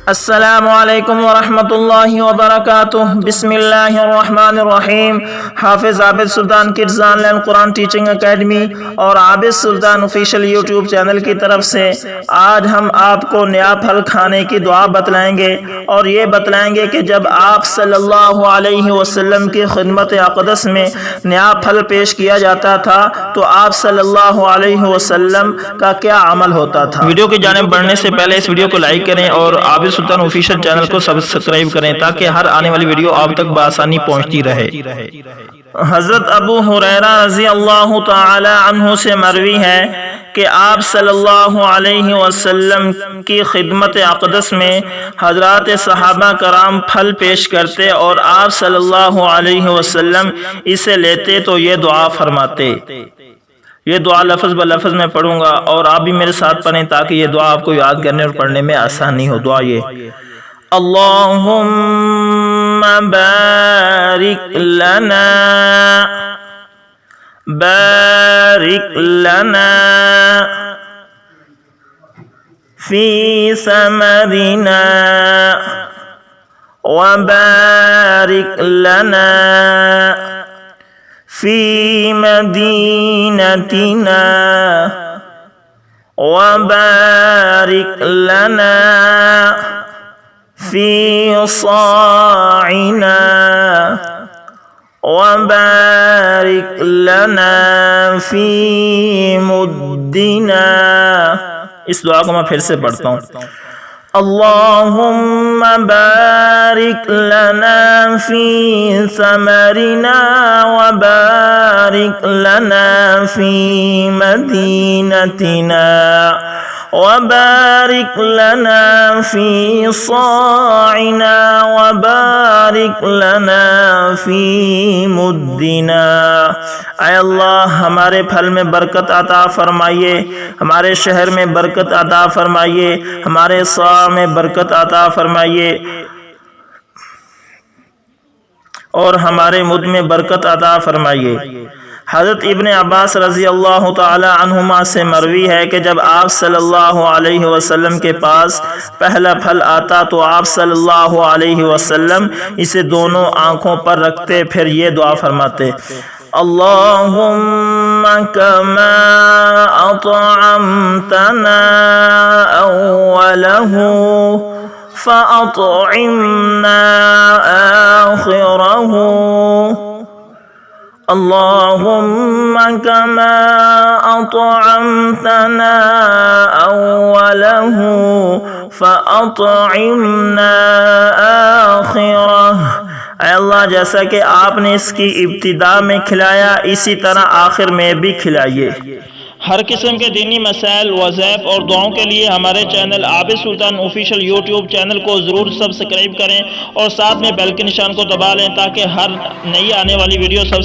السلام علیکم ورحمۃ اللہ وبرکاتہ۔ بسم اللہ الرحمن الرحیم۔ Hafiz Abid Sultan kids online Quran teaching academy اور Abid Sultan official YouTube channel کی طرف سے آج ہم آپ کو نیا پھل کھانے کی دعا بتلائیں گے، اور یہ بتلائیں گے کہ جب آپ صلی اللہ علیہ وسلم کی خدمت اقدس میں نیا پھل پیش کیا جاتا تھا تو آپ صلی اللہ علیہ وسلم کا کیا عمل ہوتا تھا۔ ویڈیو کی جانب بڑھنے سے پہلے اس ویڈیو کو لائک کریں اور عابد سلطان آفیشیل چینل کو سبسکرائب کریں تاکہ ہر آنے والی ویڈیو آپ تک بآسانی پہنچتی رہے۔ حضرت ابو ہریرہ رضی اللہ تعالی عنہ سے مروی ہے کہ آپ صلی اللہ علیہ وسلم کی خدمت اقدس میں حضرات صحابہ کرام پھل پیش کرتے اور آپ صلی اللہ علیہ وسلم اسے لیتے تو یہ دعا فرماتے۔ یہ دعا لفظ بلفظ میں پڑھوں گا اور آپ بھی میرے ساتھ پڑھیں تاکہ یہ دعا آپ کو یاد کرنے اور پڑھنے میں آسانی ہو۔ دعا یہ: اللہم بارک لنا فی ثمرنا وبارک لنا فی مدینتنا وبارک لنا فی صاعنا وبارک لنا فی مدنا۔ اس دعا کو میں پھر سے پڑھتا ہوں: اللہم بارک لنا فی ثمرنا وبارک لنا فی مدینتنا وبارک لنا فی صاعنا وبارک لنا فی مدنا۔ اے اللہ، ہمارے پھل میں برکت عطا فرمائیے، ہمارے شہر میں برکت عطا فرمائیے، ہمارے صاع میں برکت عطا فرمائیے اور ہمارے مد میں برکت عطا فرمائیے۔ حضرت ابن عباس رضی اللہ تعالی عنہما سے مروی ہے کہ جب آپ صلی اللہ علیہ وسلم کے پاس پہلا پھل آتا تو آپ صلی اللہ علیہ وسلم اسے دونوں آنکھوں پر رکھتے، پھر یہ دعا فرماتے: اللہم کما اطعمتنا اولہ فاطعمنا آخرہ، اللہم کما اطعمتنا اولہ فاطعمنا آخرہ۔ اے اللہ، جیسا کہ آپ نے اس کی ابتدا میں کھلایا اسی طرح آخر میں بھی کھلائیے۔ ہر قسم کے دینی مسائل، وظائف اور دعاؤں کے لیے ہمارے چینل عابد سلطان آفیشیل یوٹیوب چینل کو ضرور سبسکرائب کریں اور ساتھ میں بیل کے نشان کو دبا لیں تاکہ ہر نئی آنے والی ویڈیو